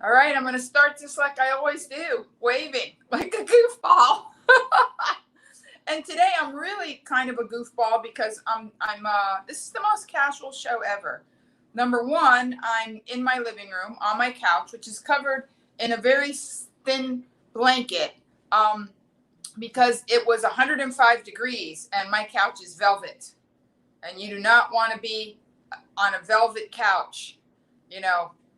All right, I'm going to start just like I always do, waving like a goofball. And today I'm really kind of a goofball because this is the most casual show ever. Number one, I'm in my living room on my couch, which is covered in a very thin blanket, because it was 105 degrees and my couch is velvet. And you do not want to be on a velvet couch,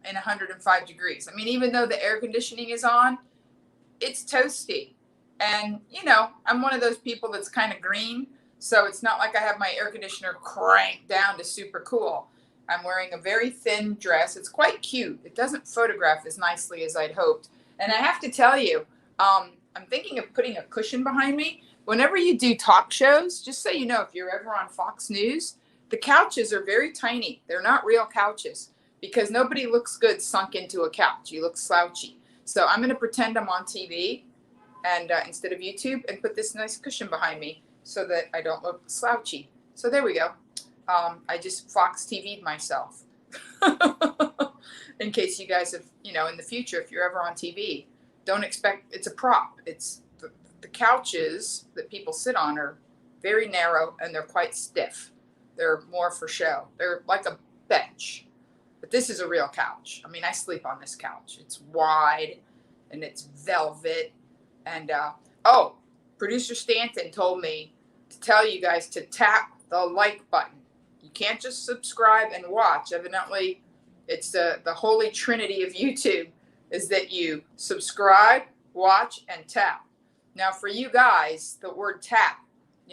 in 105 degrees. I mean, even though the air conditioning is on, it's toasty. And, I'm one of those people that's kind of green. So it's not like I have my air conditioner cranked down to super cool. I'm wearing a very thin dress. It's quite cute. It doesn't photograph as nicely as I'd hoped. And I have to tell you, I'm thinking of putting a cushion behind me. Whenever you do talk shows, just so you know, if you're ever on Fox News, the couches are very tiny. They're not real couches because nobody looks good sunk into a couch. You look slouchy. So I'm going to pretend I'm on TV and instead of YouTube, and put this nice cushion behind me so that I don't look slouchy. So there we go. I just Fox TV'd myself. In case you guys have, in the future, if you're ever on TV, don't expect, it's a prop. It's the couches that people sit on are very narrow and they're quite stiff. They're more for show. They're like a bench. But this is a real couch. I mean, I sleep on this couch. It's wide and it's velvet. And, producer Stanton told me to tell you guys to tap the like button. You can't just subscribe and watch. Evidently, it's the holy trinity of YouTube is that you subscribe, watch, and tap. Now, for you guys, the word tap,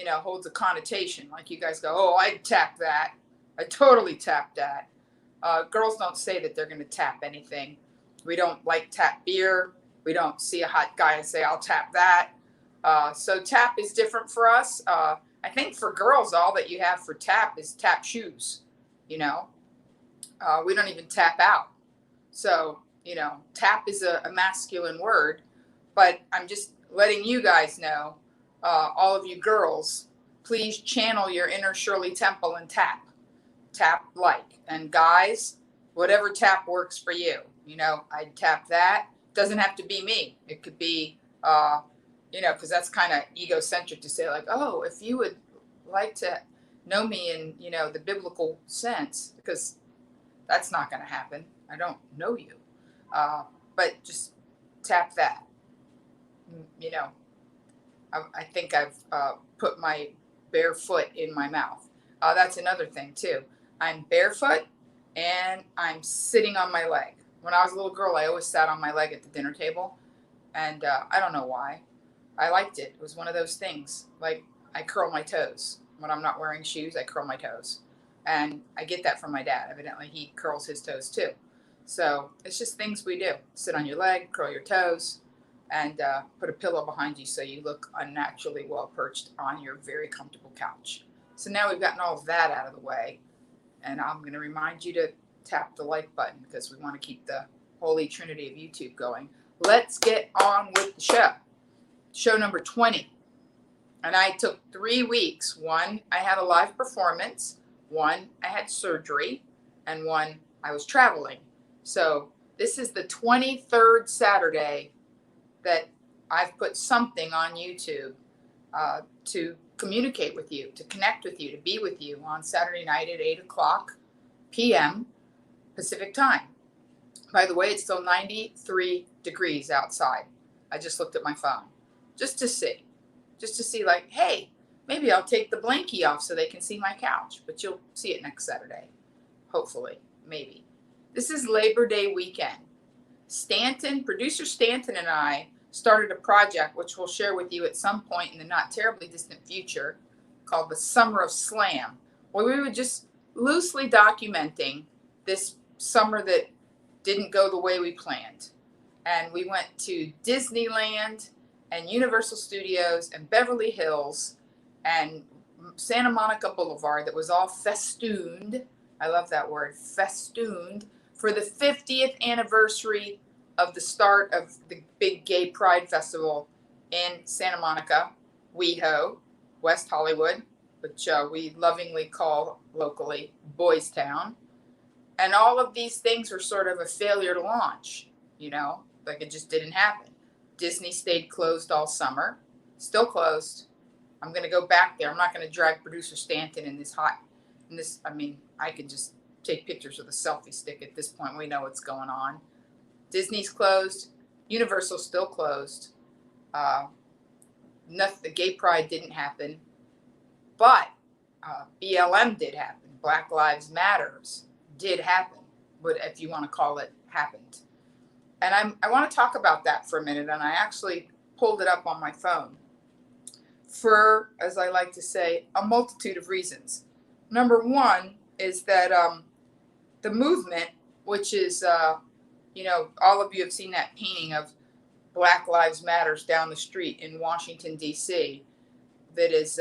holds a connotation. Like you guys go, oh, I'd tap that. I totally tap that. Girls don't say that they're going to tap anything. We don't like tap beer. We don't see a hot guy and say, I'll tap that. So tap is different for us. I think for girls, all that you have for tap is tap shoes. We don't even tap out. So, tap is a masculine word. But I'm just letting you guys know, all of you girls, please channel your inner Shirley Temple and tap. Tap like. And guys, whatever tap works for you. I'd tap that. Doesn't have to be me. It could be, because that's kind of egocentric to say like, oh, if you would like to know me in, the biblical sense, because that's not going to happen. I don't know you. But just tap that. I think I've put my bare foot in my mouth. That's another thing too. I'm barefoot and I'm sitting on my leg. When I was a little girl, I always sat on my leg at the dinner table. And I don't know why. I liked it. It was one of those things. Like I curl my toes. When I'm not wearing shoes, I curl my toes. And I get that from my dad. Evidently, he curls his toes too. So it's just things we do. Sit on your leg, curl your toes, and put a pillow behind you so you look unnaturally well perched on your very comfortable couch. So now we've gotten all of that out of the way. And I'm going to remind you to tap the like button because we want to keep the holy trinity of YouTube going. Let's get on with the show. Show number 20. And I took 3 weeks. 1, I had a live performance. 1, I had surgery. And 1, I was traveling. So this is the 23rd Saturday that I've put something on YouTube to communicate with you, to connect with you, to be with you on Saturday night at 8 o'clock p.m. Pacific time. By the way, it's still 93 degrees outside. I just looked at my phone just to see like, hey, maybe I'll take the blankie off so they can see my couch, but you'll see it next Saturday. Hopefully, maybe. This is Labor Day weekend. Producer Stanton and I started a project, which we'll share with you at some point in the not terribly distant future, called the Summer of Slam, where we were just loosely documenting this summer that didn't go the way we planned. And we went to Disneyland and Universal Studios and Beverly Hills and Santa Monica Boulevard that was all festooned. I love that word, festooned, for the 50th anniversary of the start of the big gay pride festival in Santa Monica, WeHo, West Hollywood, which we lovingly call locally Boys Town. And all of these things were sort of a failure to launch. like it just didn't happen. Disney stayed closed all summer, still closed. I'm going to go back there. I'm not going to drag producer Stanton in this hot, I mean, I could just take pictures with a selfie stick at this point. We know what's going on. Disney's closed. Universal's still closed. Nothing, the gay pride didn't happen, but BLM did happen. Black Lives Matters did happen, but if you want to call it, happened. And I want to talk about that for a minute, and I actually pulled it up on my phone for, as I like to say, a multitude of reasons. Number one is that the movement, which is, all of you have seen that painting of Black Lives Matters down the street in Washington, D.C. that is,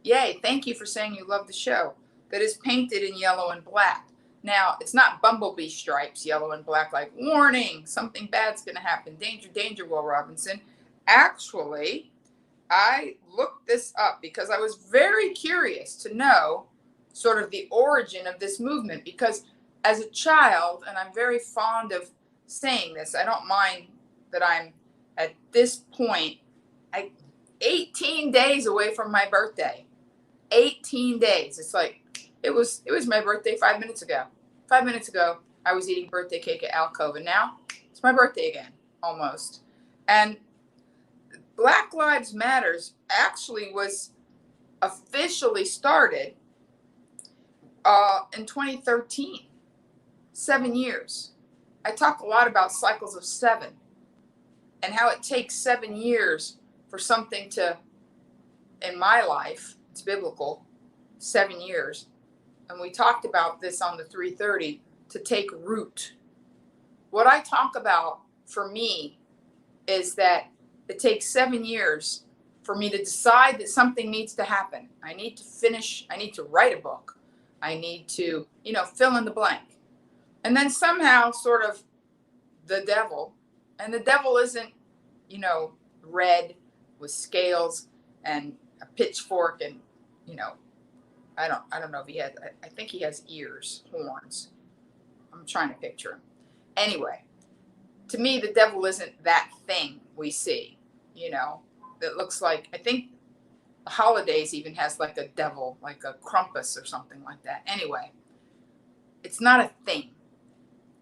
yay, thank you for saying you love the show, that is painted in yellow and black. Now, it's not bumblebee stripes, yellow and black, like, warning, something bad's going to happen. Danger, danger, Will Robinson. Actually, I looked this up because I was very curious to know sort of the origin of this movement, because as a child, and I'm very fond of saying this, I don't mind that I'm at this point, 18 days away from my birthday. 18 days. It's like, it was my birthday 5 minutes ago. 5 minutes ago, I was eating birthday cake at Alcove, and now it's my birthday again, almost. And Black Lives Matters actually was officially started in 2013. 7 years. I talk a lot about cycles of 7 and how it takes 7 years for something to, in my life, it's biblical, 7 years. And we talked about this on the 330, to take root. What I talk about for me is that it takes 7 years for me to decide that something needs to happen. I need to finish, I need to write a book. I need to, fill in the blank. And then somehow sort of the devil, and the devil isn't, red with scales and a pitchfork and, I don't know if he has, I think he has ears, horns. I'm trying to picture him. Anyway, to me, the devil isn't that thing we see, that looks like, I think the holidays even has like a devil, like a Krampus or something like that. Anyway, it's not a thing.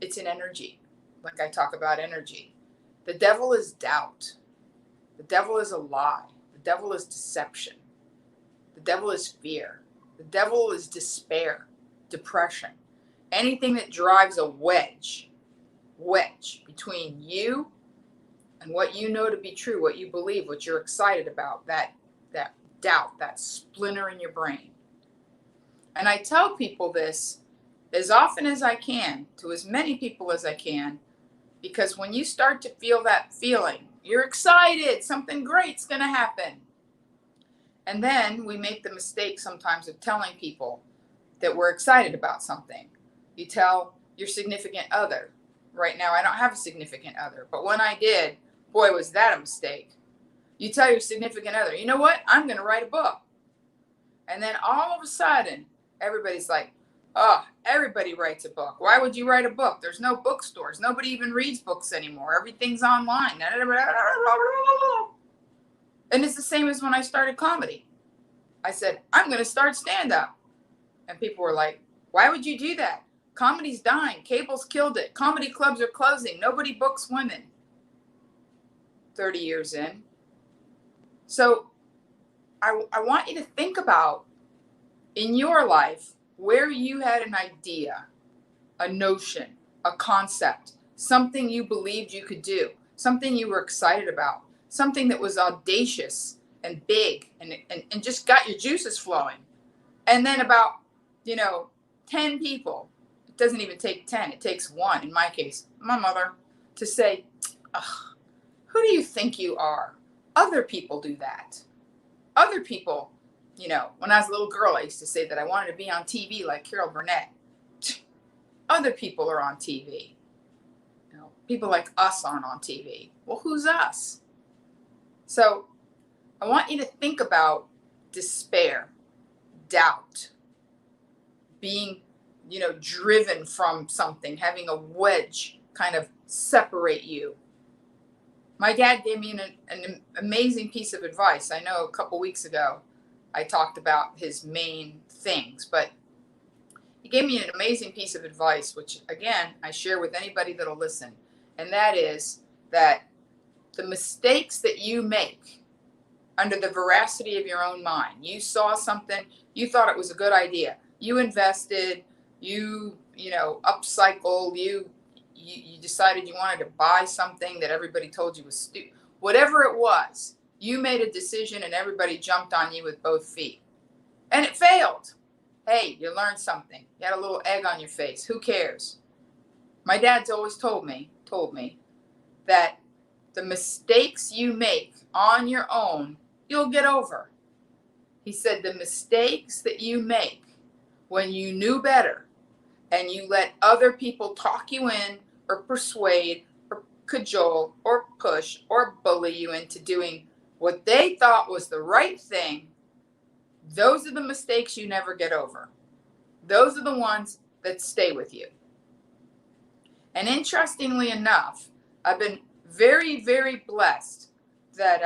It's an energy. Like I talk about energy. The devil is doubt. The devil is a lie. The devil is deception. The devil is fear. The devil is despair, depression. Anything that drives a wedge between you and what you know to be true, what you believe, what you're excited about, that doubt, that splinter in your brain. And I tell people this as often as I can, to as many people as I can, because when you start to feel that feeling, you're excited, something great's going to happen. And then we make the mistake sometimes of telling people that we're excited about something. You tell your significant other. Right now, I don't have a significant other, but when I did, boy, was that a mistake. You tell your significant other, you know what? I'm going to write a book. And then all of a sudden, everybody's like, oh, everybody writes a book. Why would you write a book? There's no bookstores. Nobody even reads books anymore. Everything's online. And it's the same as when I started comedy. I said, I'm going to start stand-up. And people were like, why would you do that? Comedy's dying. Cable's killed it. Comedy clubs are closing. Nobody books women. 30 years in. So I want you to think about in your life where you had an idea, a notion, a concept, something you believed you could do, something you were excited about, something that was audacious and big and just got your juices flowing. And then about, 10 people, it doesn't even take 10, it takes one, in my case, my mother, to say, ugh, who do you think you are? Other people do that. Other people, when I was a little girl, I used to say that I wanted to be on TV like Carol Burnett. Other people are on TV. People like us aren't on TV. Well, who's us? So I want you to think about despair, doubt, being, driven from something, having a wedge kind of separate you. My dad gave me an amazing piece of advice. I know a couple weeks ago I talked about his main things, but he gave me an amazing piece of advice, which again, I share with anybody that'll listen. And that is that the mistakes that you make under the veracity of your own mind, you saw something, you thought it was a good idea, you invested, you upcycled, you decided you wanted to buy something that everybody told you was stupid. Whatever it was, you made a decision and everybody jumped on you with both feet. And it failed. Hey, you learned something. You had a little egg on your face. Who cares? My dad's always told me that the mistakes you make on your own, you'll get over. He said the mistakes that you make when you knew better and you let other people talk you in or persuade or cajole or push or bully you into doing what they thought was the right thing, those are the mistakes you never get over. Those are the ones that stay with you. And interestingly enough, I've been very, very blessed that,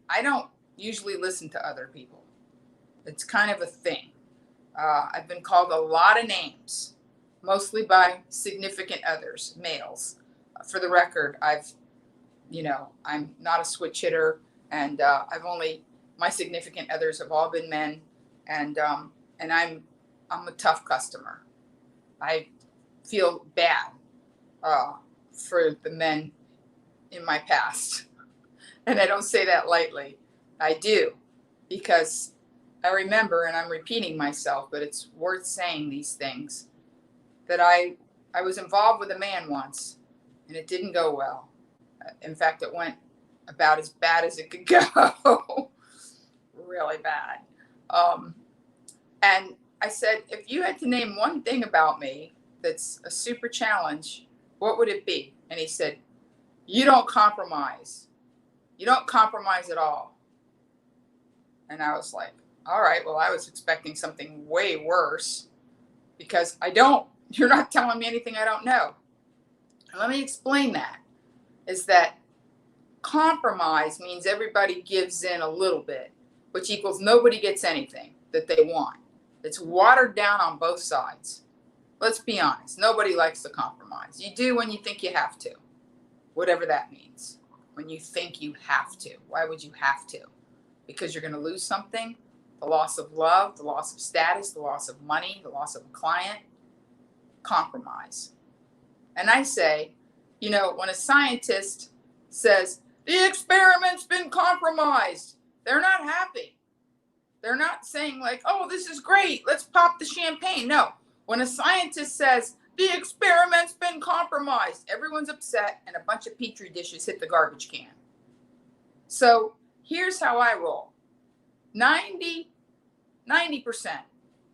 I don't usually listen to other people. It's kind of a thing. I've been called a lot of names, mostly by significant others, males. For the record, I'm not a switch hitter, and my significant others have all been men, and I'm a tough customer. I feel bad for the men in my past, and I don't say that lightly. I do, because I remember, and I'm repeating myself, but it's worth saying these things, that I was involved with a man once, and it didn't go well. In fact, it went about as bad as it could go. Really bad. And I said, if you had to name one thing about me that's a super challenge, what would it be? And he said, you don't compromise. You don't compromise at all. And I was like, all right, well, I was expecting something way worse, because I don't. You're not telling me anything I don't know. And let me explain that. Is that compromise means everybody gives in a little bit, which equals nobody gets anything that they want. It's watered down on both sides. Let's be honest. Nobody likes to compromise. You do when you think you have to, whatever that means. When you think you have to. Why would you have to? Because you're going to lose something? The loss of love, the loss of status, the loss of money, the loss of a client. Compromise. And I say, when a scientist says, the experiment's been compromised, they're not happy. They're not saying like, oh, this is great, let's pop the champagne. No. When a scientist says, the experiment's been compromised, everyone's upset and a bunch of petri dishes hit the garbage can. So here's how I roll. 90%,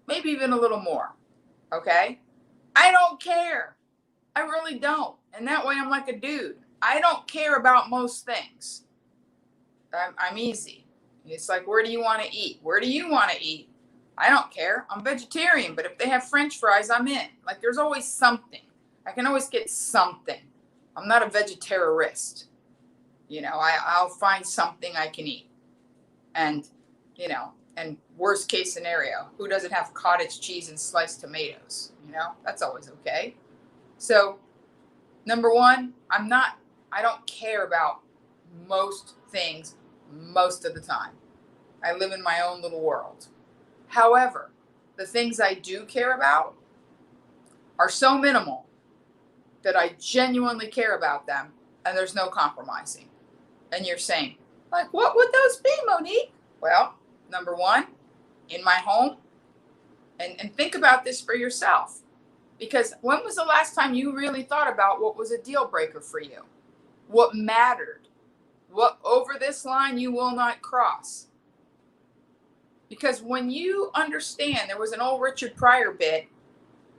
maybe even a little more. Okay? I don't care. I really don't. And that way I'm like a dude. I don't care about most things. I'm easy. It's like, where do you want to eat? Where do you want to eat? I don't care. I'm vegetarian, but if they have French fries, I'm in. Like, there's always something. I can always get something. I'm not a vegetarist. I'll find something I can eat. And, and worst case scenario, who doesn't have cottage cheese and sliced tomatoes? That's always okay. So, number one, I don't care about most things most of the time. I live in my own little world. However, the things I do care about are so minimal that I genuinely care about them, and there's no compromising. And you're saying, like, what would those be, Monique? Well, number one, in my home, and think about this for yourself. Because when was the last time you really thought about what was a deal breaker for you? What mattered? What over this line you will not cross? Because when you understand, there was an old Richard Pryor bit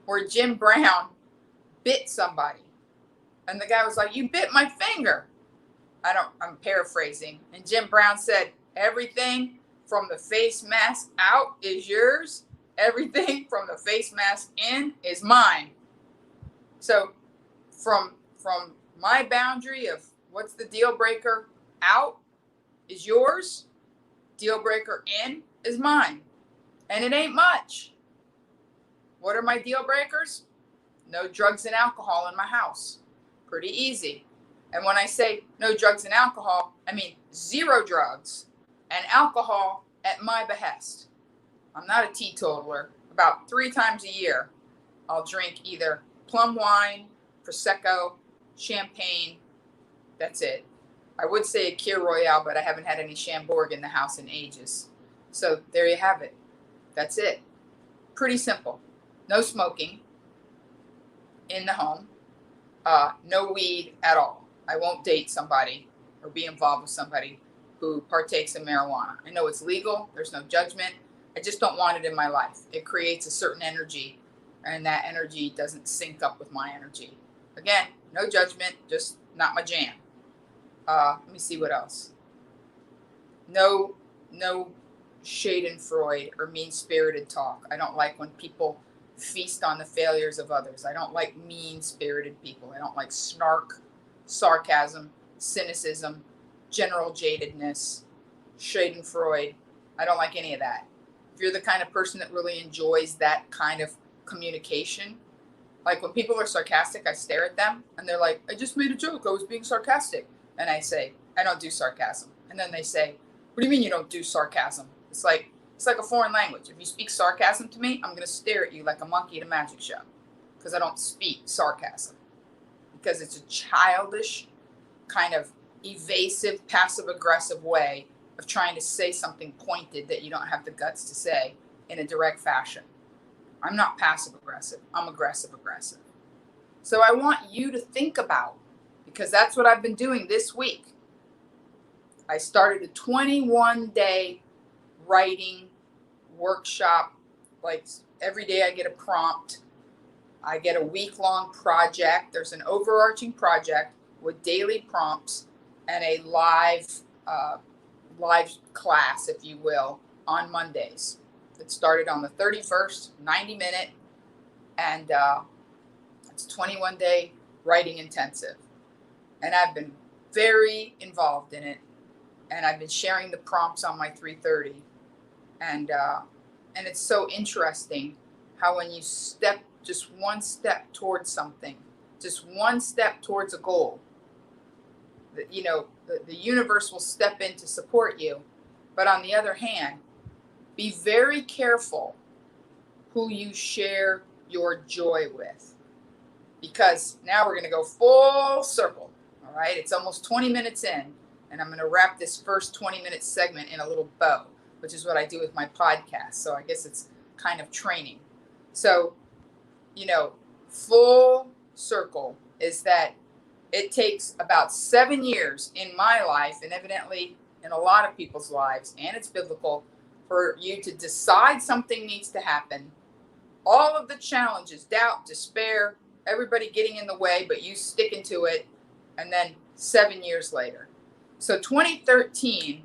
where Jim Brown bit somebody. And the guy was like, you bit my finger. I'm paraphrasing. And Jim Brown said, everything from the face mask out is yours. Everything from the face mask in is mine. So from my boundary of what's the deal breaker out is yours, deal breaker in is mine. And it ain't much. What are my deal breakers? No drugs and alcohol in my house. Pretty easy. And when I say no drugs and alcohol, I mean 0 drugs and alcohol at my behest. I'm not a teetotaler. About 3 times a year, I'll drink either plum wine, Prosecco, champagne. That's it. I would say a Kir Royale, but I haven't had any Chambord in the house in ages. So there you have it. That's it. Pretty simple. No smoking in the home. No weed at all. I won't date somebody or be involved with somebody who partakes in marijuana. I know it's legal. There's no judgment. I just don't want it in my life. It creates a certain energy, and that energy doesn't sync up with my energy. Again, no judgment, just not my jam. Let me see what else. No Schadenfreude or mean-spirited talk. I don't like when people feast on the failures of others. I don't like mean-spirited people. I don't like snark, sarcasm, cynicism, general jadedness, Schadenfreude. I don't like any of that. If you're the kind of person that really enjoys that kind of communication, like when people are sarcastic, I stare at them and they're like, I just made a joke. I was being sarcastic. And I say, I don't do sarcasm. And then they say, what do you mean you don't do sarcasm? It's like a foreign language. If you speak sarcasm to me, I'm going to stare at you like a monkey at a magic show because I don't speak sarcasm, because it's a childish, kind of evasive, passive-aggressive way of trying to say something pointed that you don't have the guts to say in a direct fashion. I'm not passive-aggressive. I'm aggressive-aggressive. So I want you to think about, because that's what I've been doing this week. I started a 21-day writing workshop. Like every day I get a prompt. I get a week-long project. There's an overarching project with daily prompts and a live class, if you will, on Mondays. It started on the 31st, 90-minute, and it's a 21-day writing intensive. And I've been very involved in it, and I've been sharing the prompts on my 330. And it's so interesting how when you step just one step towards something, just one step towards a goal, the universe will step in to support you. But on the other hand, be very careful who you share your joy with, because now we're going to go full circle. All right. It's almost 20 minutes in, and I'm going to wrap this first 20-minute segment in a little bow, which is what I do with my podcast. So I guess it's kind of training. So, full circle is that it takes about 7 years in my life, and evidently in a lot of people's lives, and it's biblical, for you to decide something needs to happen. All of the challenges, doubt, despair, everybody getting in the way, but you sticking to it, and then 7 years later. So 2013,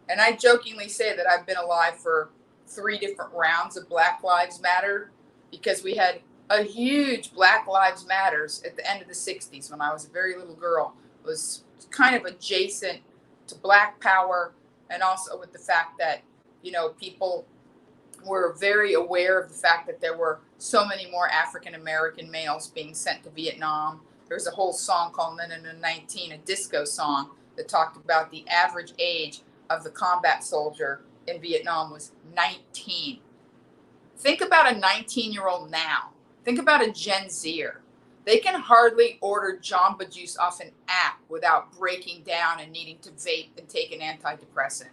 and I jokingly say that I've been alive for 3 different rounds of Black Lives Matter, because we had a huge Black Lives Matters at the end of the 60s when I was a very little girl. It was kind of adjacent to Black Power, and also with the fact that, people were very aware of the fact that there were so many more African American males being sent to Vietnam. There was a whole song called 19, a disco song that talked about the average age of the combat soldier in Vietnam was 19. Think about a 19-year-old now. Think about a Gen Zer. They can hardly order Jamba Juice off an app without breaking down and needing to vape and take an antidepressant.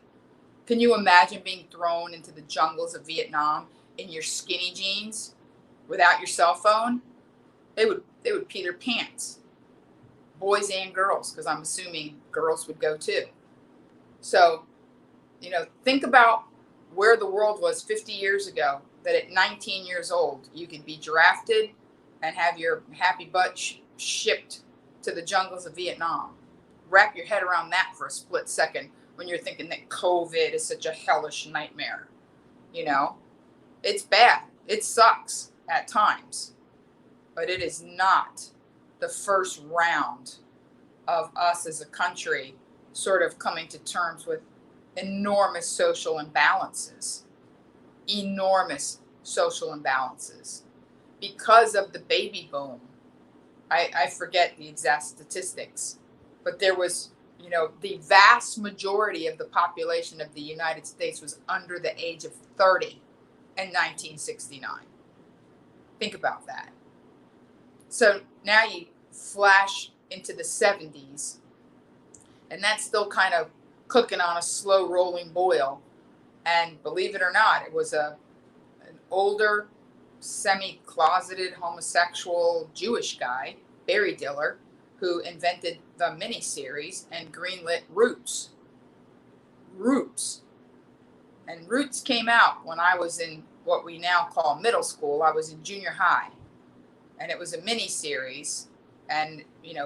Can you imagine being thrown into the jungles of Vietnam in your skinny jeans without your cell phone? They would pee their pants. Boys and girls, because I'm assuming girls would go too. So, think about where the world was 50 years ago, that at 19 years old, you could be drafted and have your happy butt shipped to the jungles of Vietnam. Wrap your head around that for a split second when you're thinking that COVID is such a hellish nightmare. It's bad. It sucks at times, but it is not the first round of us as a country sort of coming to terms with enormous social imbalances, because of the baby boom. I forget the exact statistics, but there was, the vast majority of the population of the United States was under the age of 30 in 1969. Think about that. So now you flash into the 70s, and that's still kind of cooking on a slow rolling boil. And believe it or not, it was an older, semi-closeted homosexual Jewish guy, Barry Diller, who invented the miniseries and greenlit Roots. And Roots came out when I was in what we now call middle school. I was in junior high. And it was a miniseries. And,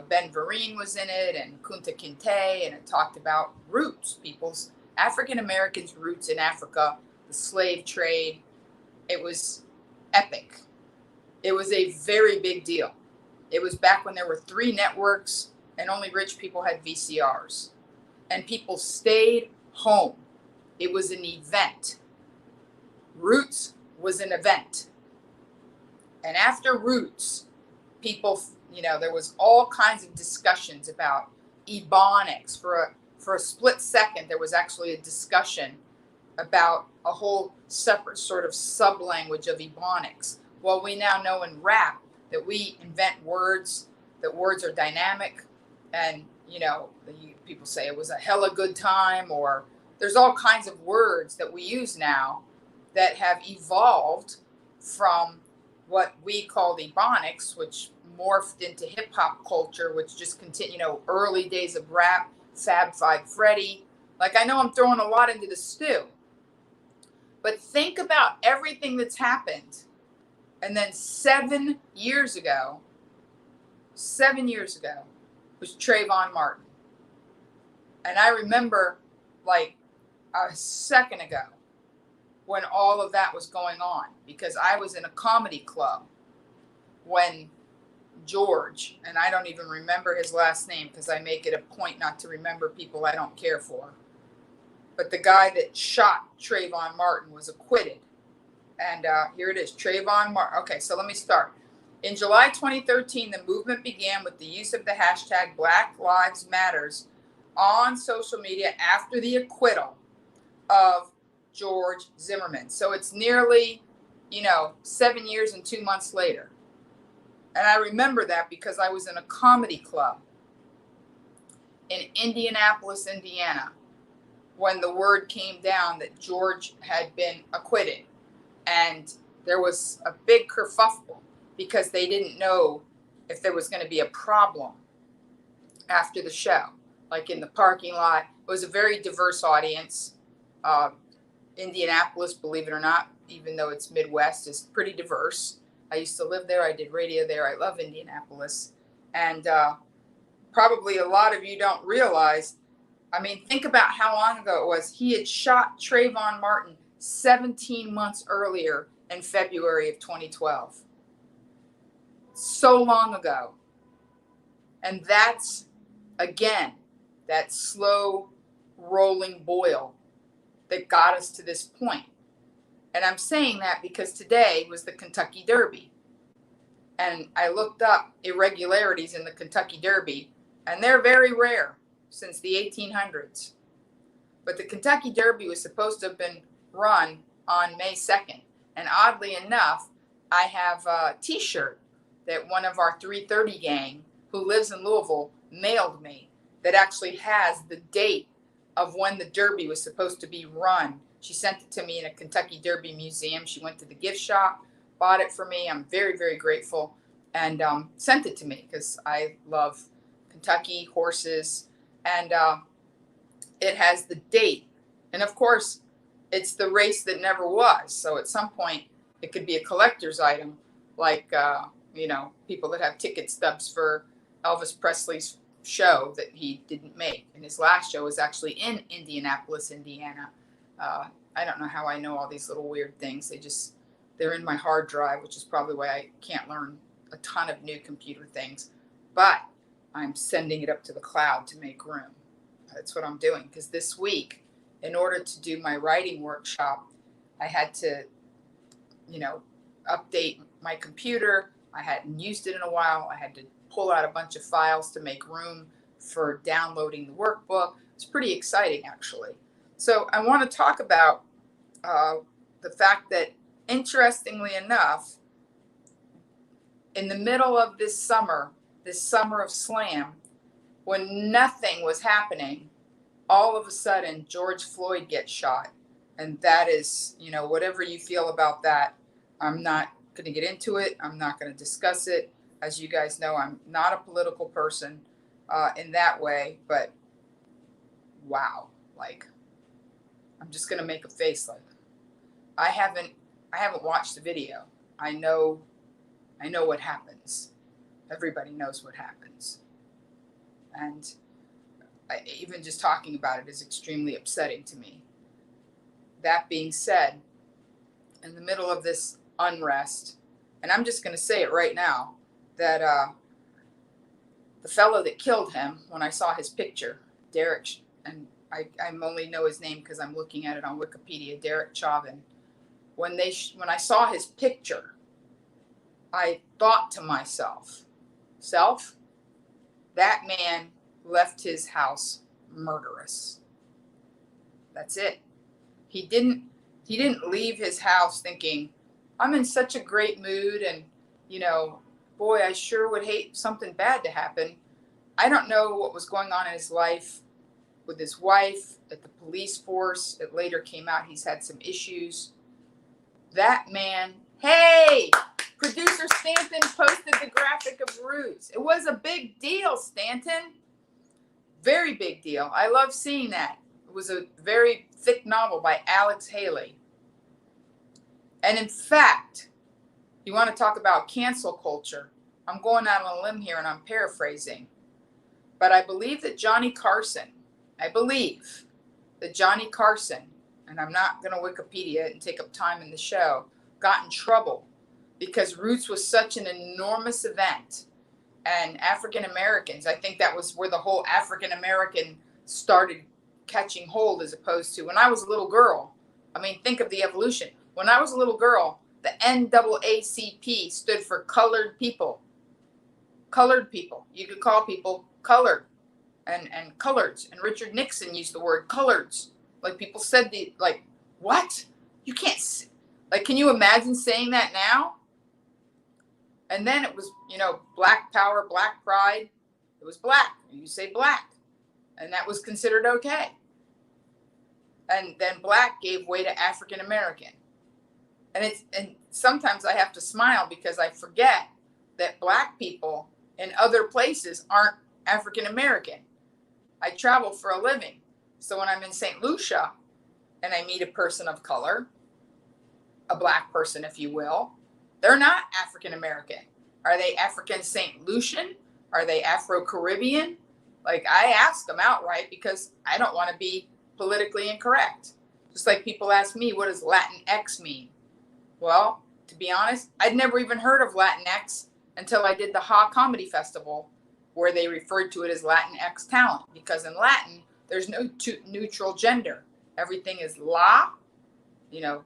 Ben Vereen was in it, and Kunta Kinte, and it talked about roots, people's African Americans' roots in Africa, the slave trade. It was epic. It was a very big deal. It was back when there were 3 networks and only rich people had VCRs. And people stayed home. It was an event. Roots was an event. And after Roots, people, there was all kinds of discussions about Ebonics. For a split second, there was actually a discussion about a whole separate sort of sub-language of Ebonics. Well, we now know in rap that we invent words, that words are dynamic, and, people say it was a hella good time, or there's all kinds of words that we use now that have evolved from what we called Ebonics, which morphed into hip hop culture, which just continued, early days of rap, Fab Five Freddy. Like, I know I'm throwing a lot into the stew, but think about everything that's happened. And then 7 years ago was Trayvon Martin. And I remember like a second ago when all of that was going on, because I was in a comedy club when George, and I don't even remember his last name because I make it a point not to remember people I don't care for, but the guy that shot Trayvon Martin was acquitted. And here it is, Trayvon Martin. Okay, so let me start. In July 2013, the movement began with the use of the hashtag Black Lives Matters on social media after the acquittal of George Zimmerman. So it's nearly, 7 years and 2 months later. And I remember that because I was in a comedy club in Indianapolis, Indiana, when the word came down that George had been acquitted. And there was a big kerfuffle because they didn't know if there was going to be a problem after the show, like in the parking lot. It was a very diverse audience. Indianapolis, believe it or not, even though it's Midwest, is pretty diverse. I used to live there. I did radio there. I love Indianapolis. And probably a lot of you don't realize, think about how long ago it was. He had shot Trayvon Martin 17 months earlier in February of 2012. So long ago. And that's, again, that slow rolling boil that got us to this point. And I'm saying that because today was the Kentucky Derby. And I looked up irregularities in the Kentucky Derby, and they're very rare since the 1800s. But the Kentucky Derby was supposed to have been run on May 2nd. And oddly enough, I have a t-shirt that one of our 330 gang who lives in Louisville mailed me that actually has the date of when the Derby was supposed to be run. She sent it to me in a Kentucky Derby museum. She went to the gift shop, bought it for me. I'm very, very grateful, and sent it to me because I love Kentucky horses. And it has the date. And of course, it's the race that never was. So at some point, it could be a collector's item, like, people that have ticket stubs for Elvis Presley's show that he didn't make. And his last show was actually in Indianapolis, Indiana. I don't know how I know all these little weird things. They're in my hard drive, which is probably why I can't learn a ton of new computer things. but I'm sending it up to the cloud to make room. That's what I'm doing. Because this week, in order to do my writing workshop, I had to, update my computer. I hadn't used it in a while. I had to pull out a bunch of files to make room for downloading the workbook. It's pretty exciting, actually. So I want to talk about the fact that, interestingly enough, in the middle of this summer of slam, when nothing was happening, all of a sudden George Floyd gets shot. And that is, whatever you feel about that, I'm not going to get into it. I'm not going to discuss it. As you guys know, I'm not a political person in that way, but wow, I'm just going to make a face I haven't watched the video. I know what happens. Everybody knows what happens. And even just talking about it is extremely upsetting to me. That being said, in the middle of this unrest, and I'm just going to say it right now, that the fellow that killed him, when I saw his picture, Derek, and I only know his name because I'm looking at it on Wikipedia, Derek Chauvin. When I saw his picture, I thought to myself, that man left his house murderous. That's it. He didn't leave his house thinking, I'm in such a great mood and, boy, I sure would hate something bad to happen. I don't know what was going on in his life with his wife, at the police force. It later came out he's had some issues. That man, hey, producer Stanton posted the graphic of Roots. It was a big deal, Stanton. Very big deal. I love seeing that. It was a very thick novel by Alex Haley. And in fact, you want to talk about cancel culture. I'm going out on a limb here and I'm paraphrasing. But I believe that Johnny Carson, and I'm not going to Wikipedia it and take up time in the show, got in trouble because Roots was such an enormous event. And African Americans, I think that was where the whole African American started catching hold, as opposed to when I was a little girl. I mean, think of the evolution. When I was a little girl, the NAACP stood for colored people. Colored people. You could call people colored and coloreds. And Richard Nixon used the word coloreds. Like people said, what? You can't, can you imagine saying that now? And then it was, Black Power, Black Pride. It was black. You say black. And that was considered okay. And then black gave way to African American. And sometimes I have to smile because I forget that black people in other places aren't African American. I travel for a living. So when I'm in St. Lucia and I meet a person of color, a black person, if you will, they're not African American. Are they African St. Lucian? Are they Afro-Caribbean? I ask them outright because I don't want to be politically incorrect. Just like people ask me, what does Latinx mean? Well, to be honest, I'd never even heard of Latinx until I did the Ha Comedy Festival, where they referred to it as Latinx talent. Because in Latin, there's no neutral gender. Everything is la, la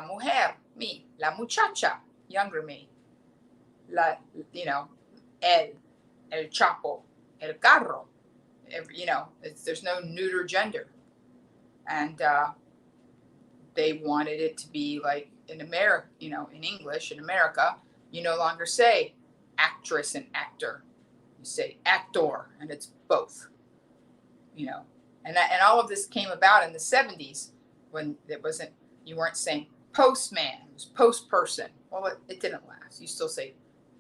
mujer, me, la muchacha, younger me, el chapo, el carro, there's no neuter gender. And they wanted it to be like in America, in English, in America, you no longer say actress and actor. You say actor, and it's both, And all of this came about in the 70s when you weren't saying postman, it was postperson. Well, it didn't last. You still say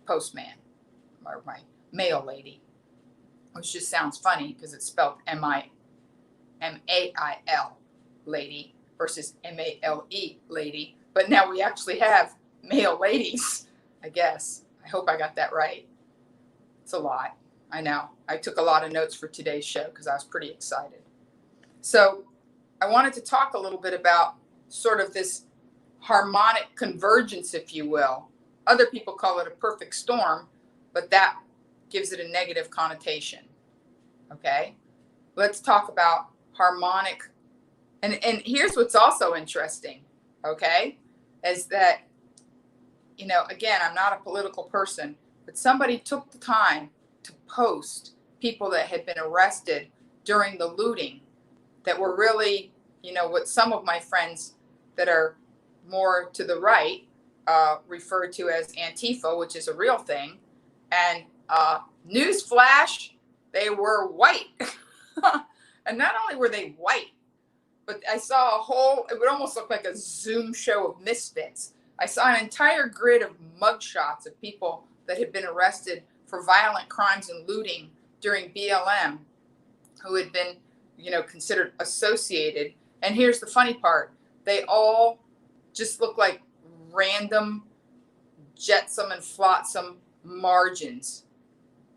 postman or my mail lady, which just sounds funny because it's spelled M-A-I-L, lady, versus M-A-L-E, lady. But now we actually have mail ladies, I guess. I hope I got that right. It's a lot. I know. I took a lot of notes for today's show because I was pretty excited. So I wanted to talk a little bit about sort of this harmonic convergence, if you will. Other people call it a perfect storm, but that gives it a negative connotation. Okay, let's talk about harmonic. And here's what's also interesting, okay, is that, you know, again, I'm not a political person, but somebody took the time to post people that had been arrested during the looting that were really, you know, what some of my friends that are more to the right referred to as Antifa, which is a real thing. And newsflash, they were white. And not only were they white, but I saw a whole, it would almost look like a Zoom show of misfits. I saw an entire grid of mugshots of people that had been arrested for violent crimes and looting during BLM, who had been, you know, considered associated. And here's the funny part. They all just look like random jetsam and flotsam margins,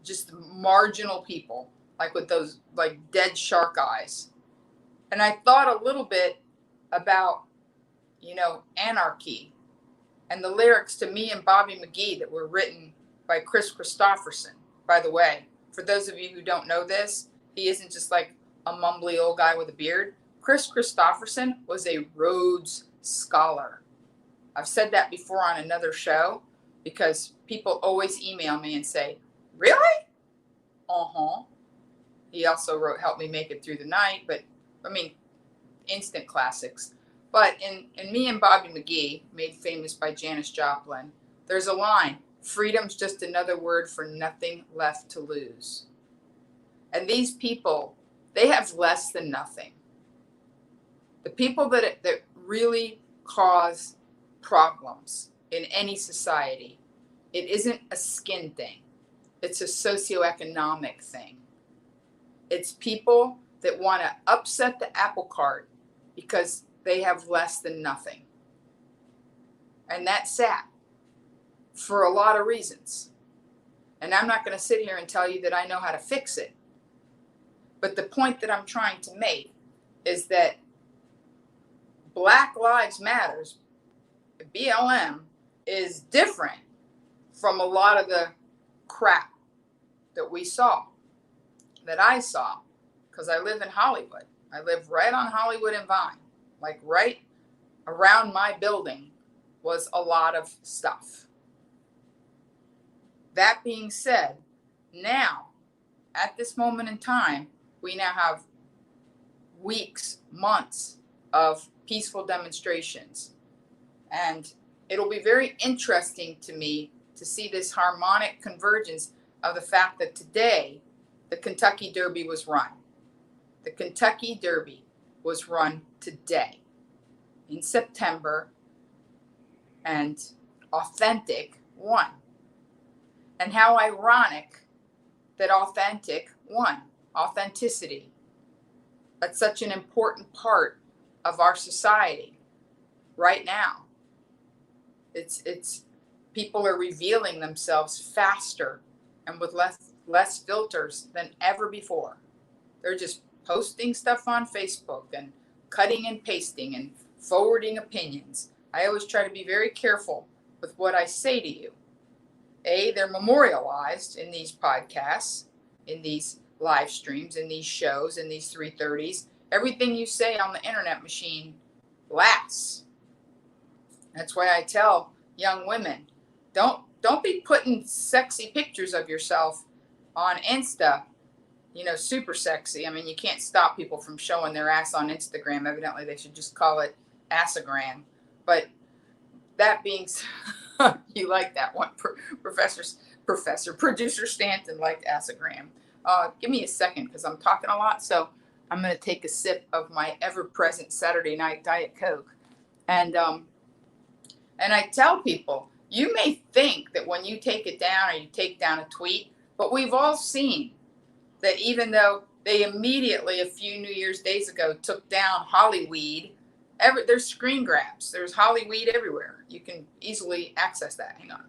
just marginal people, like with those like dead shark eyes. And I thought a little bit about, you know, anarchy and the lyrics to Me and Bobby McGee that were written by Chris Christopherson. By the way, for those of you who don't know this, he isn't just like a mumbly old guy with a beard. Chris Christopherson was a Rhodes Scholar. I've said that before on another show because people always email me and say, really? Uh-huh. He also wrote Help Me Make It Through the Night, but I mean, instant classics. But in Me and Bobby McGee, made famous by Janis Joplin, there's a line, freedom's just another word for nothing left to lose. And these people, they have less than nothing. The people that really cause problems in any society, it isn't a skin thing. It's a socioeconomic thing. It's people that want to upset the apple cart because they have less than nothing. And that's sad for a lot of reasons. And I'm not going to sit here and tell you that I know how to fix it. But the point that I'm trying to make is that Black Lives Matters, BLM, is different from a lot of the crap that we saw, that I saw, because I live in Hollywood. I live right on Hollywood and Vine. Like right around my building was a lot of stuff. That being said, now, at this moment in time, we now have weeks, months of peaceful demonstrations. And it'll be very interesting to me to see this harmonic convergence of the fact that today the Kentucky Derby was run. The Kentucky Derby was run today in September, and Authentic won. And how ironic that Authentic won. Authenticity. That's such an important part of our society right now. It's people are revealing themselves faster and with less filters than ever before. They're just posting stuff on Facebook and cutting and pasting and forwarding opinions. I always try to be very careful with what I say to you. They're memorialized in these podcasts, in these live streams, in these shows, in these 330s. Everything you say on the internet machine lasts. That's why I tell young women, don't be putting sexy pictures of yourself on Insta, you know, super sexy. I mean, you can't stop people from showing their ass on Instagram. Evidently, they should just call it assagram. But that being said, you like that one, Producer Stanton liked assagram. Give me a second because I'm talking a lot. So I'm going to take a sip of my ever-present Saturday night Diet Coke. And I tell people, you may think that when you take it down or you take down a tweet, but we've all seen that even though they immediately a few New Year's days ago took down Hollyweed, there's screen grabs. There's Hollyweed everywhere. You can easily access that. Hang on.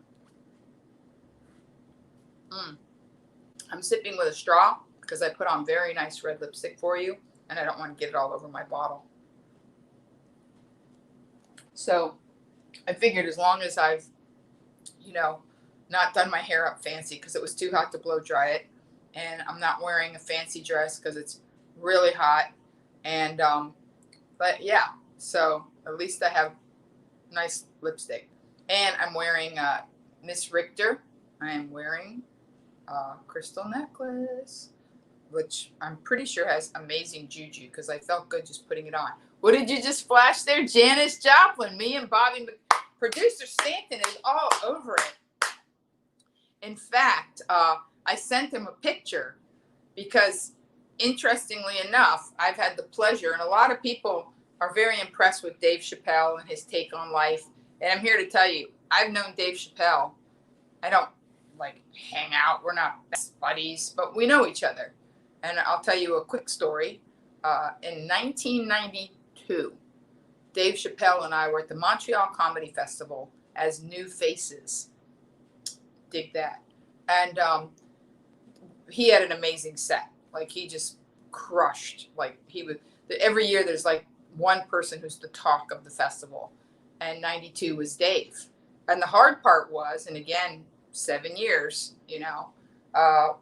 I'm sipping with a straw because I put on very nice red lipstick for you, and I don't want to get it all over my bottle. So I figured as long as I've, you know, not done my hair up fancy because it was too hot to blow dry it. And I'm not wearing a fancy dress because it's really hot. And, but yeah, so at least I have nice lipstick. And I'm wearing Miss Richter. I am wearing a crystal necklace, which I'm pretty sure has amazing juju because I felt good just putting it on. What did you just flash there? Janis Joplin. Me and Bobby, producer Stanton is all over it. In fact, I sent him a picture because, interestingly enough, I've had the pleasure, and a lot of people are very impressed with Dave Chappelle and his take on life. And I'm here to tell you, I've known Dave Chappelle. I don't like hang out. We're not best buddies, but we know each other. And I'll tell you a quick story. In 1992, Dave Chappelle and I were at the Montreal Comedy Festival as New Faces. Dig that. And he had an amazing set. Like, he just crushed. Like, he would, every year there's like one person who's the talk of the festival. And 92 was Dave. And the hard part was, and again, 7 years,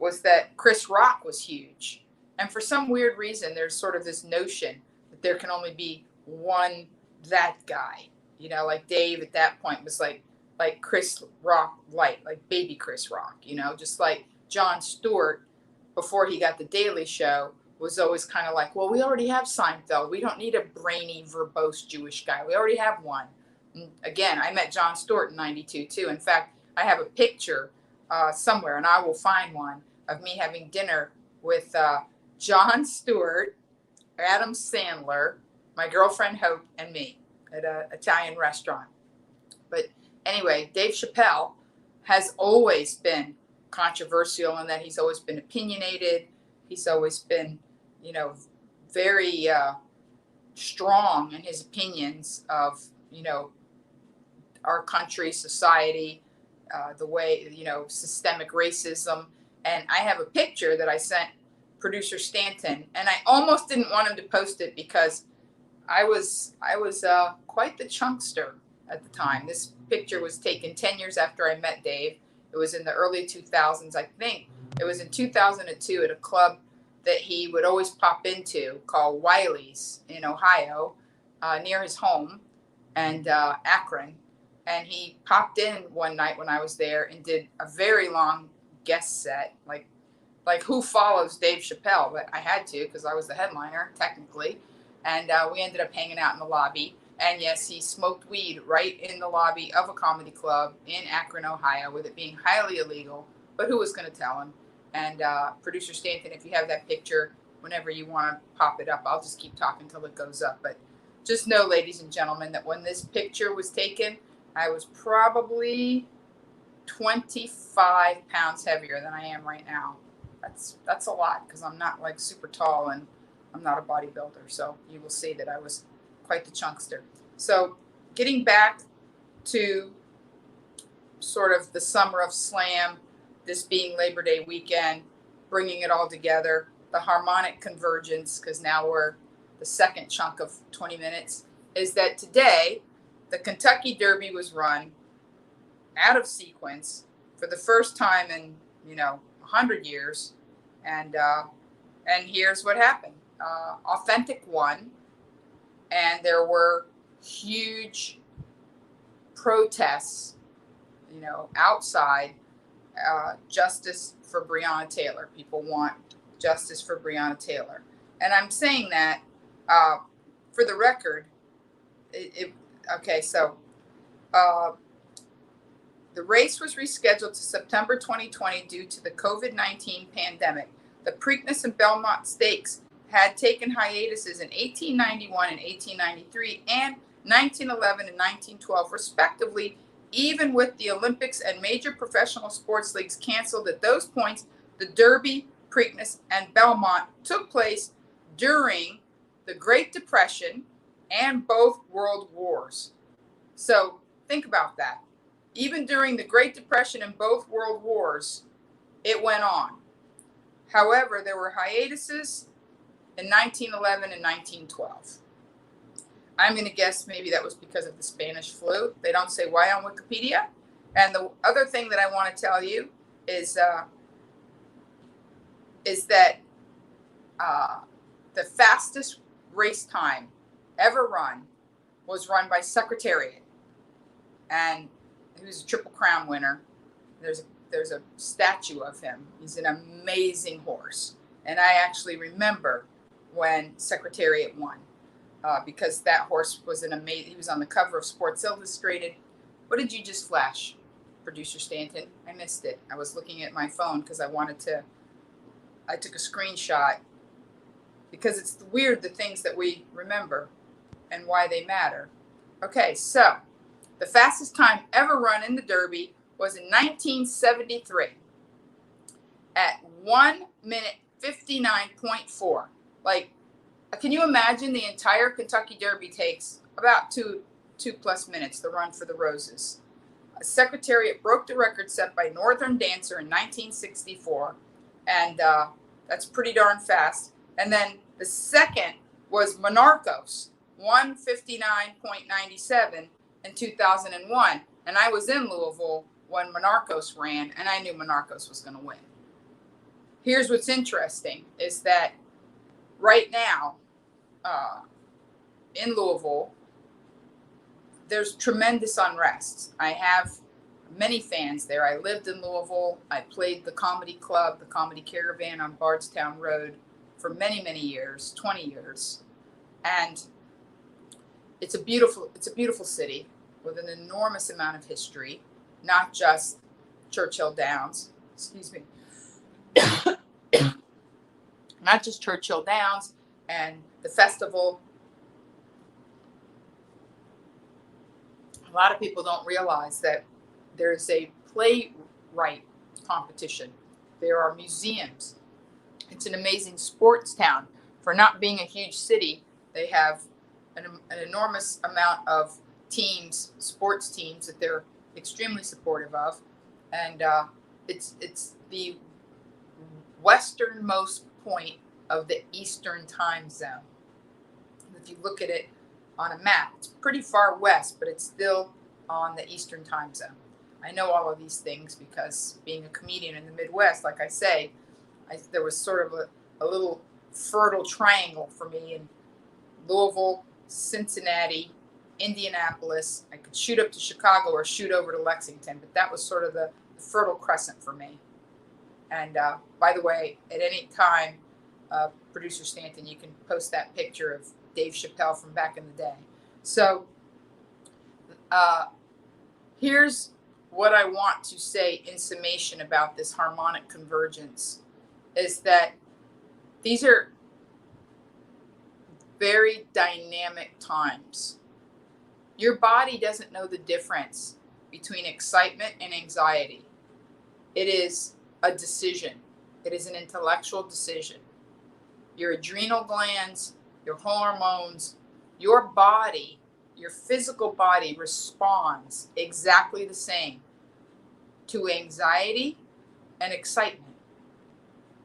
was that Chris Rock was huge. And for some weird reason, there's sort of this notion that there can only be one that guy. Like Dave at that point was like Chris Rock light, like baby Chris Rock, just like Jon Stewart before he got the Daily Show was always kind of like, well, we already have Seinfeld. We don't need a brainy, verbose Jewish guy. We already have one. And again, I met Jon Stewart in 92 too. In fact, I have a picture somewhere, and I will find one, of me having dinner with Jon Stewart, Adam Sandler, my girlfriend Hope, and me at an Italian restaurant. But anyway, Dave Chappelle has always been controversial in that he's always been opinionated. He's always been, very strong in his opinions of, our country, society, the way, systemic racism. And I have a picture that I sent producer Stanton, and I almost didn't want him to post it because I was quite the chunkster at the time. This picture was taken 10 years after I met Dave. It was in the early 2000s, I think. It was in 2002 at a club that he would always pop into called Wiley's in Ohio, near his home, and Akron. And he popped in one night when I was there and did a very long guest set, like Who Follows Dave Chappelle? But I had to because I was the headliner, technically. And we ended up hanging out in the lobby. And yes, he smoked weed right in the lobby of a comedy club in Akron, Ohio, with it being highly illegal. But who was going to tell him? And producer Stanton, if you have that picture, whenever you want to pop it up, I'll just keep talking till it goes up. But just know, ladies and gentlemen, that when this picture was taken, I was probably 25 pounds heavier than I am right now. That's a lot because I'm not like super tall and I'm not a bodybuilder. So you will see that I was quite the chunkster. So getting back to sort of the summer of slam, this being Labor Day weekend, bringing it all together, the harmonic convergence, because now we're the second chunk of 20 minutes, is that today the Kentucky Derby was run out of sequence for the first time in 100 years, and here's what happened. Authentic won, and there were huge protests, outside. Justice for Breonna Taylor. People want justice for Breonna Taylor. And I'm saying that for the record, okay, so the race was rescheduled to September 2020 due to the COVID-19 pandemic. The Preakness and Belmont Stakes had taken hiatuses in 1891 and 1893 and 1911 and 1912, respectively, even with the Olympics and major professional sports leagues canceled at those points. The Derby, Preakness, and Belmont took place during the Great Depression and both World Wars. So think about that. Even during the Great Depression and both World Wars, it went on. However, there were hiatuses in 1911 and 1912. I'm going to guess maybe that was because of the Spanish flu. They don't say why on Wikipedia. And the other thing that I want to tell you is that the fastest race time ever run was run by Secretariat, and he was a Triple Crown winner. There's a statue of him. He's an amazing horse, and I actually remember when Secretariat won because that horse was an amazing. He was on the cover of Sports Illustrated. What did you just flash, Producer Stanton? I missed it. I was looking at my phone because I took a screenshot because it's weird the things that we remember and why they matter. Okay, so the fastest time ever run in the Derby was in 1973 at 1 minute 59.4. Like, can you imagine the entire Kentucky Derby takes about two plus minutes, the run for the Roses. Secretariat broke the record set by Northern Dancer in 1964, and that's pretty darn fast. And then the second was Monarchos, 159.97 in 2001. And I was in Louisville when Monarchos ran, and I knew Monarchos was going to win. Here's what's interesting is that right now in Louisville, there's tremendous unrest. I have many fans there. I lived in Louisville. I played the comedy club, the Comedy Caravan on Bardstown Road for many, many years, 20 years. And it's a beautiful city with an enormous amount of history, not just Churchill Downs, not just Churchill Downs and the festival. A lot of people don't realize that there's a playwright competition. There are museums. It's an amazing sports town. For not being a huge city, they have an enormous amount of teams, sports teams that they're extremely supportive of. And it's the westernmost point of the Eastern time zone. If you look at it on a map, it's pretty far west, but it's still on the Eastern time zone. I know all of these things because being a comedian in the Midwest, like I say, there was sort of a little fertile triangle for me in Louisville, Cincinnati, Indianapolis. I could shoot up to Chicago or shoot over to Lexington, but that was sort of the fertile crescent for me. And by the way, at any time, Producer Stanton, you can post that picture of Dave Chappelle from back in the day. So here's what I want to say in summation about this harmonic convergence is that these are very dynamic times. Your body doesn't know the difference between excitement and anxiety. It is a decision. It is an intellectual decision. Your adrenal glands, your hormones, your body, your physical body responds exactly the same to anxiety and excitement.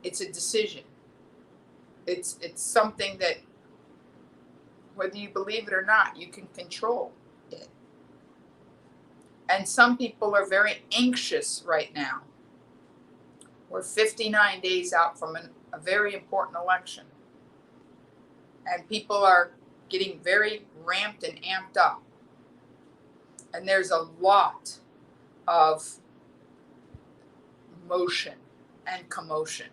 It's a decision. It's something that, whether you believe it or not, you can control it. And some people are very anxious right now. We're 59 days out from a very important election. And people are getting very ramped and amped up. And there's a lot of motion and commotion.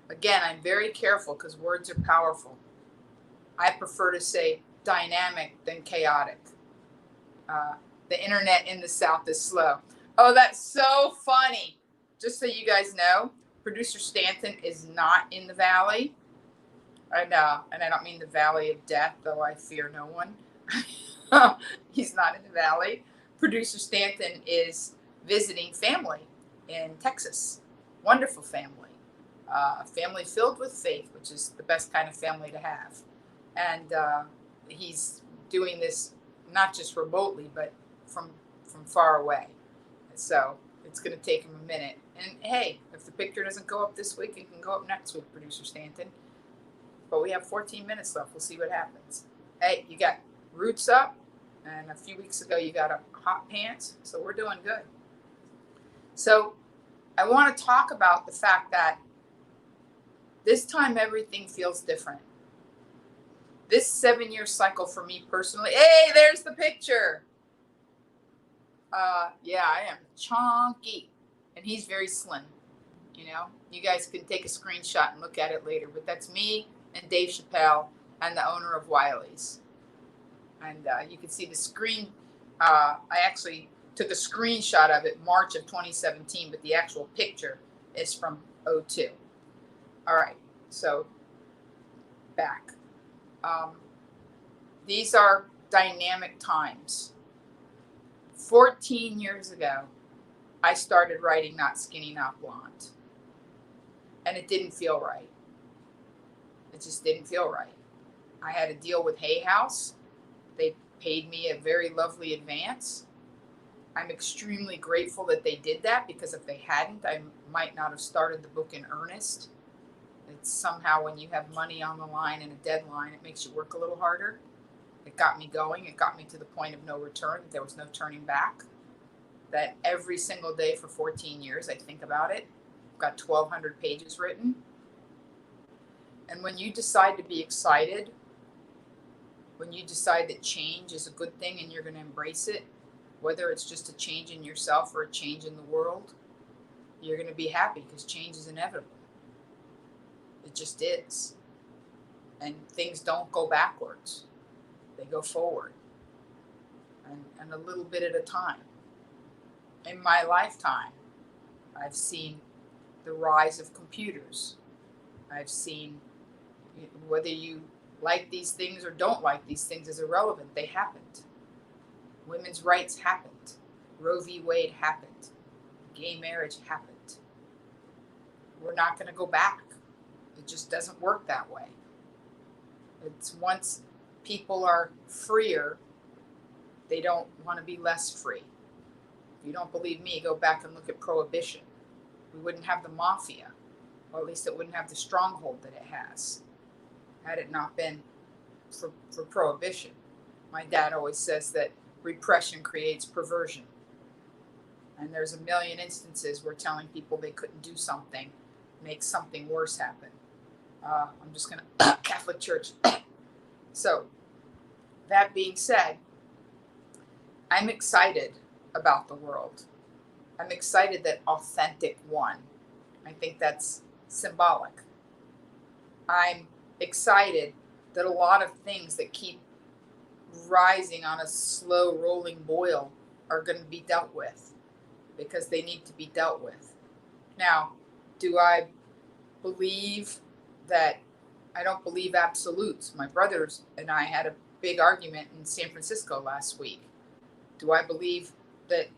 Again, I'm very careful because words are powerful. I prefer to say dynamic than chaotic. The internet in the South is slow. Oh, that's so funny. Just so you guys know, Producer Stanton is not in the valley. And I don't mean the valley of death, though I fear no one. He's not in the valley. Producer Stanton is visiting family in Texas. Wonderful family. Family filled with faith, which is the best kind of family to have. And he's doing this not just remotely, but from far away. So it's going to take him a minute. And hey, if the picture doesn't go up this week, it can go up next week, Producer Stanton. But we have 14 minutes left. We'll see what happens. Hey, you got Roots up And a few weeks ago, you got a hot pants. So we're doing good. So I want to talk about the fact that this time everything feels different. This 7-year cycle for me personally. Hey, there's the picture. Yeah, I am chunky. And he's very slim. You know, you guys can take a screenshot and look at it later. But that's me and Dave Chappelle and the owner of Wiley's. And you can see the screen. I actually took a screenshot of it March of 2017, but the actual picture is from 2002. All right, so back. These are dynamic times. 14 years ago, I started writing Not Skinny, Not Blonde. And it didn't feel right. It just didn't feel right. I had a deal with Hay House. They paid me a very lovely advance. I'm extremely grateful that they did that, because if they hadn't, I might not have started the book in earnest. It's somehow when you have money on the line and a deadline, it makes you work a little harder. It got me going. It got me to the point of no return. There was no turning back. That every single day for 14 years, I think about it. I've got 1,200 pages written. And when you decide to be excited, when you decide that change is a good thing and you're going to embrace it, whether it's just a change in yourself or a change in the world, you're going to be happy, because change is inevitable. It just is. And things don't go backwards. They go forward. And a little bit at a time. In my lifetime, I've seen the rise of computers. I've seen, whether you like these things or don't like these things is irrelevant. They happened. Women's rights happened. Roe v. Wade happened. Gay marriage happened. We're not going to go back. It just doesn't work that way. It's once people are freer, they don't want to be less free. If you don't believe me, go back and look at Prohibition. We wouldn't have the mafia, or at least it wouldn't have the stronghold that it has, had it not been for Prohibition. My dad always says that repression creates perversion. And there's a million instances where telling people they couldn't do something makes something worse happen. I'm just going to, Catholic Church. So, that being said, I'm excited about the world. I'm excited that authentic won. I think that's symbolic. I'm excited that a lot of things that keep rising on a slow rolling boil are going to be dealt with, because they need to be dealt with. Now, do I believe that? I don't believe absolutes. My brothers and I had a big argument in San Francisco last week. Do I believe that,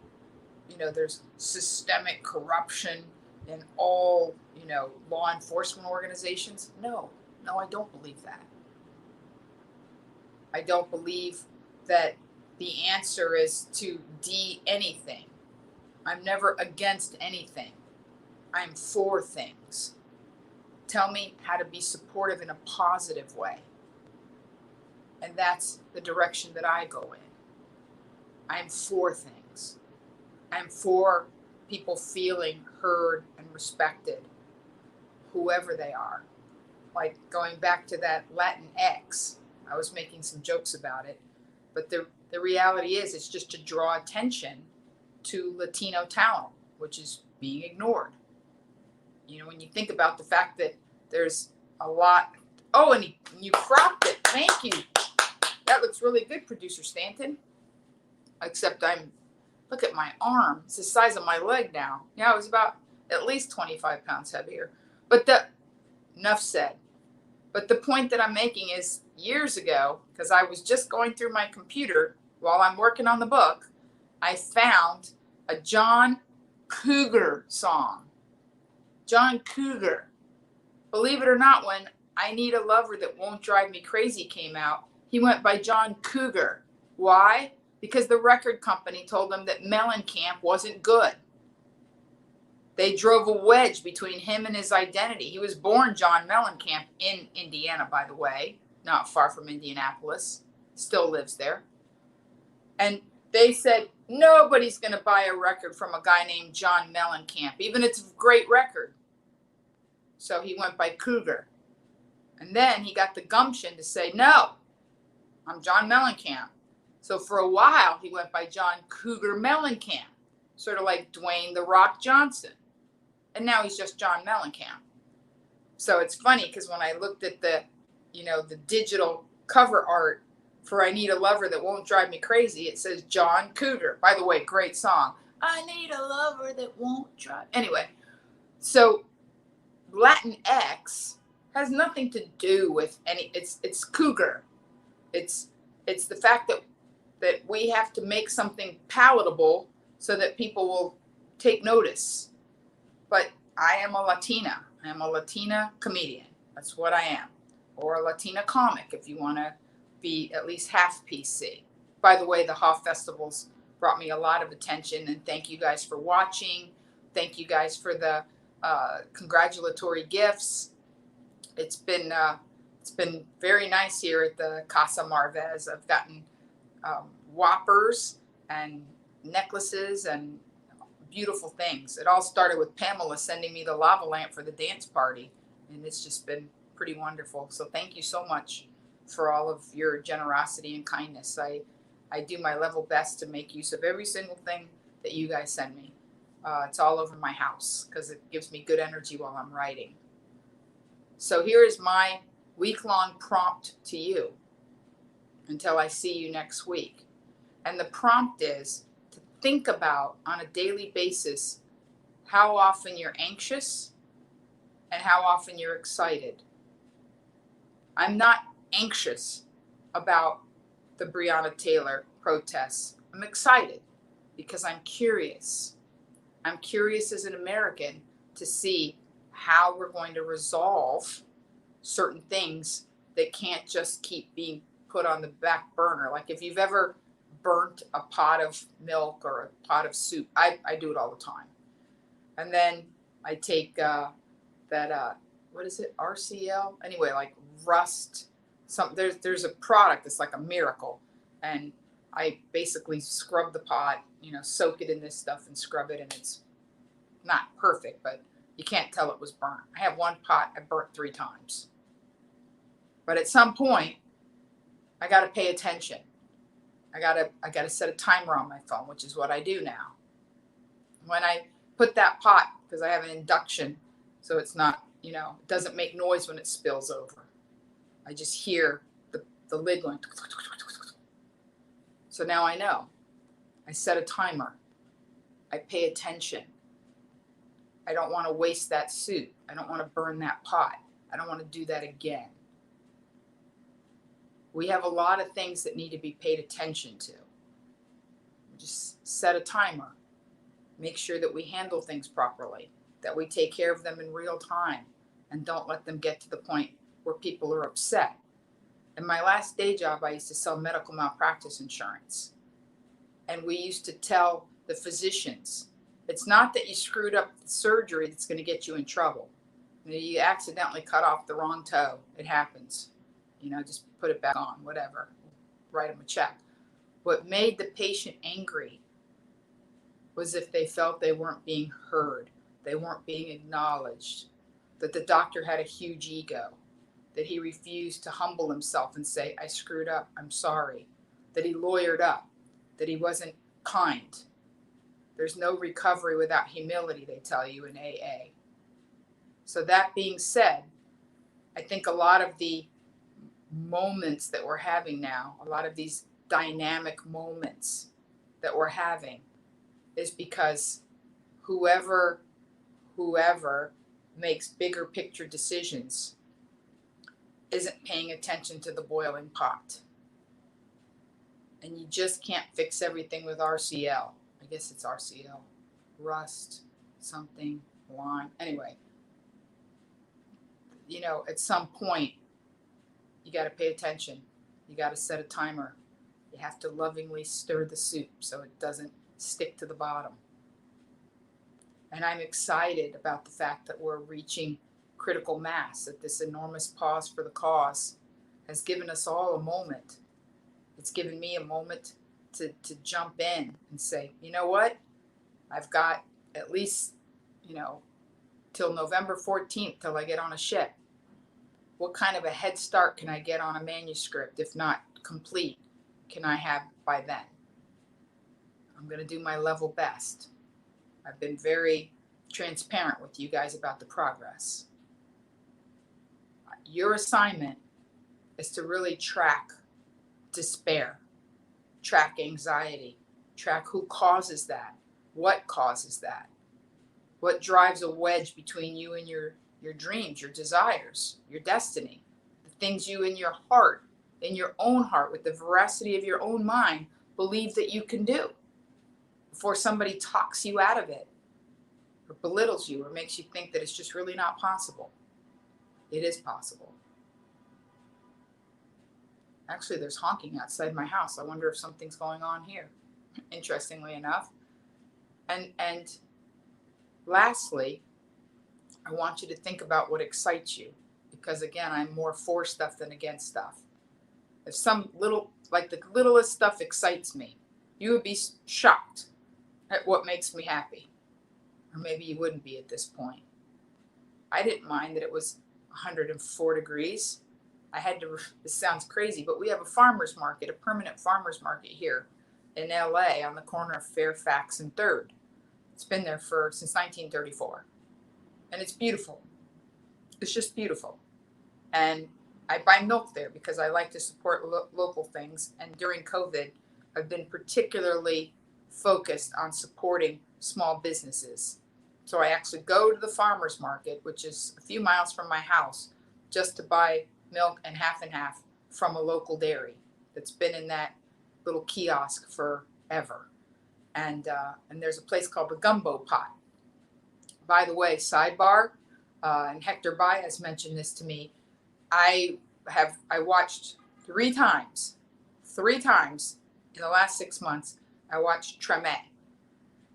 there's systemic corruption in all, law enforcement organizations? No, I don't believe that. I don't believe that the answer is to anything. I'm never against anything. I'm for things. Tell me how to be supportive in a positive way. And that's the direction that I go in. I'm for things. I'm for people feeling heard and respected, whoever they are. Like going back to that Latin X, I was making some jokes about it, but the reality is it's just to draw attention to Latino talent, which is being ignored. When you think about the fact that there's a lot. Oh, and you cropped it. Thank you. That looks really good, Producer Stanton. Except look at my arm. It's the size of my leg now. Yeah, it was about at least 25 pounds heavier. But enough said. But the point that I'm making is, years ago, because I was just going through my computer while I'm working on the book, I found a John Cougar song. John Cougar. Believe it or not, when I Need a Lover That Won't Drive Me Crazy came out, he went by John Cougar. Why? Because the record company told him that Mellencamp wasn't good. They drove a wedge between him and his identity. He was born John Mellencamp in Indiana, by the way, not far from Indianapolis. Still lives there. And they said, nobody's going to buy a record from a guy named John Mellencamp, even it's a great record. So he went by Cougar. And then he got the gumption to say, no, I'm John Mellencamp. So for a while, he went by John Cougar Mellencamp, sort of like Dwayne "The Rock" Johnson. And now he's just John Mellencamp. So it's funny because when I looked at the digital cover art for "I Need a Lover That Won't Drive Me Crazy," it says John Cougar. By the way, great song. I need a lover that won't drive. Anyway, so Latin X has nothing to do with any. It's Cougar. It's the fact that we have to make something palatable so that people will take notice. But I am a Latina. I am a Latina comedian. That's what I am. Or a Latina comic, if you want to be at least half PC. By the way, the Hoff Festivals brought me a lot of attention, and thank you guys for watching. Thank you guys for the congratulatory gifts. It's been very nice here at the Casa Marvez. I've gotten whoppers and necklaces and beautiful things. It all started with Pamela sending me the lava lamp for the dance party, and it's just been pretty wonderful. So thank you so much for all of your generosity and kindness. I do my level best to make use of every single thing that you guys send me. It's all over my house because it gives me good energy while I'm writing. So here is my week-long prompt to you until I see you next week. And the prompt is to think about on a daily basis how often you're anxious and how often you're excited. I'm not anxious about the Breonna Taylor protests. I'm excited because I'm curious. I'm curious as an American to see how we're going to resolve certain things that can't just keep being put on the back burner. Like if you've ever burnt a pot of milk or a pot of soup, I do it all the time. And then I take what is it, RCL? Anyway, like rust. There's a product that's like a miracle. And I basically scrub the pot, soak it in this stuff and scrub it. And it's not perfect, but you can't tell it was burnt. I have one pot I burnt 3 times. But at some point, I got to pay attention. I got to set a timer on my phone, which is what I do now. When I put that pot, because I have an induction, so it's not, it doesn't make noise when it spills over. I just hear the lid going. So now I know. I set a timer. I pay attention. I don't want to waste that soup. I don't want to burn that pot. I don't want to do that again. We have a lot of things that need to be paid attention to. Just set a timer. Make sure that we handle things properly, that we take care of them in real time, and don't let them get to the point where people are upset. In my last day job, I used to sell medical malpractice insurance. And we used to tell the physicians, it's not that you screwed up the surgery that's going to get you in trouble. You accidentally cut off the wrong toe. It happens. Just put it back on, whatever. Write them a check. What made the patient angry was if they felt they weren't being heard, they weren't being acknowledged, that the doctor had a huge ego, that he refused to humble himself and say, I screwed up, I'm sorry, that he lawyered up, that he wasn't kind. There's no recovery without humility, they tell you in AA. So that being said, I think a lot of the moments that we're having now, a lot of these dynamic moments that we're having is because whoever makes bigger picture decisions isn't paying attention to the boiling pot. And you just can't fix everything with RCL. I guess it's RCL. Rust, something, lime. Anyway, at some point, you got to pay attention. You got to set a timer. You have to lovingly stir the soup so it doesn't stick to the bottom. And I'm excited about the fact that we're reaching critical mass, that this enormous pause for the cause has given us all a moment. It's given me a moment to jump in and say, you know what? I've got at least, till November 14th till I get on a ship. What kind of a head start can I get on a manuscript, if not complete, can I have by then? I'm going to do my level best. I've been very transparent with you guys about the progress. Your assignment is to really track despair, track anxiety, track who causes that, what causes that, what drives a wedge between you and your dreams, your desires, your destiny, the things you in your heart, in your own heart, with the veracity of your own mind, believe that you can do before somebody talks you out of it or belittles you or makes you think that it's just really not possible. It is possible. Actually, there's honking outside my house. I wonder if something's going on here, interestingly enough. And lastly, I want you to think about what excites you, because again, I'm more for stuff than against stuff. If some little, like the littlest stuff excites me, you would be shocked at what makes me happy. Or maybe you wouldn't be at this point. I didn't mind that it was 104 degrees. This sounds crazy, but we have a farmer's market, a permanent farmer's market here in LA on the corner of Fairfax and 3rd. It's been there since 1934. And it's beautiful. It's just beautiful. And I buy milk there because I like to support local things. And during COVID, I've been particularly focused on supporting small businesses. So I actually go to the farmer's market, which is a few miles from my house, just to buy milk and half from a local dairy that's been in that little kiosk forever. And there's a place called the Gumbo Pot. By the way, sidebar, and Hector Baez mentioned this to me. I watched three times in the last 6 months. I watched Treme.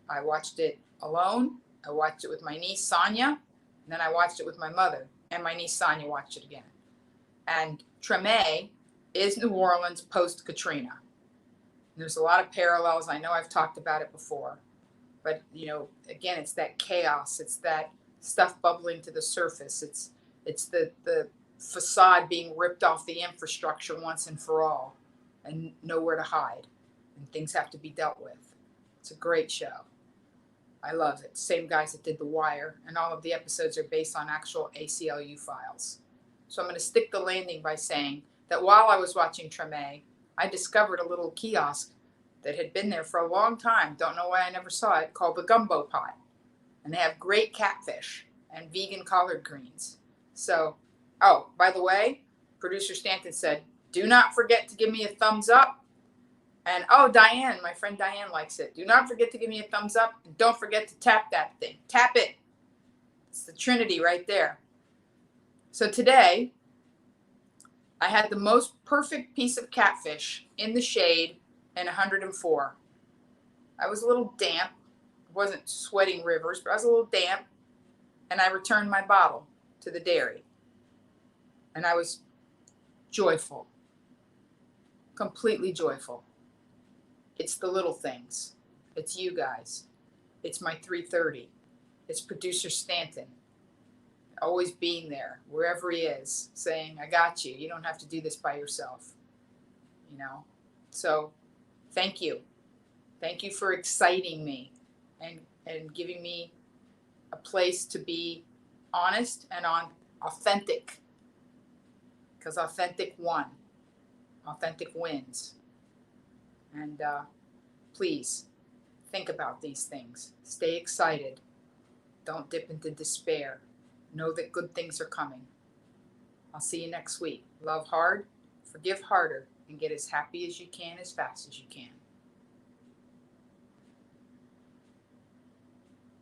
I watched it alone. I watched it with my niece Sonia, and then I watched it with my mother, and my niece Sonia watched it again. And Treme is New Orleans post Katrina. There's a lot of parallels. I know I've talked about it before, but again, it's that chaos. It's that stuff bubbling to the surface. It's the facade being ripped off the infrastructure once and for all, and nowhere to hide, and things have to be dealt with. It's a great show. I love it. Same guys that did The Wire, and all of the episodes are based on actual ACLU files. So I'm going to stick the landing by saying that while I was watching Treme, I discovered a little kiosk that had been there for a long time. Don't know why I never saw it, called the Gumbo Pot. And they have great catfish and vegan collard greens. So, oh, by the way, producer Stanton said, do not forget to give me a thumbs up. And oh, Diane, my friend Diane likes it. Do not forget to give me a thumbs up. And don't forget to tap that thing. Tap it. It's the Trinity right there. So today, I had the most perfect piece of catfish in the shade in 104. I was a little damp. I wasn't sweating rivers, but I was a little damp. And I returned my bottle to the dairy. And I was joyful. Completely joyful. It's the little things. It's you guys. It's my 330. It's producer Stanton. Always being there, wherever he is, saying, I got you. You don't have to do this by yourself. So thank you. Thank you for exciting me and giving me a place to be honest and authentic. Because authentic won. Authentic wins. And please think about these things. Stay excited. Don't dip into despair. Know that good things are coming. I'll see you next week. Love hard, forgive harder, and get as happy as you can as fast as you can.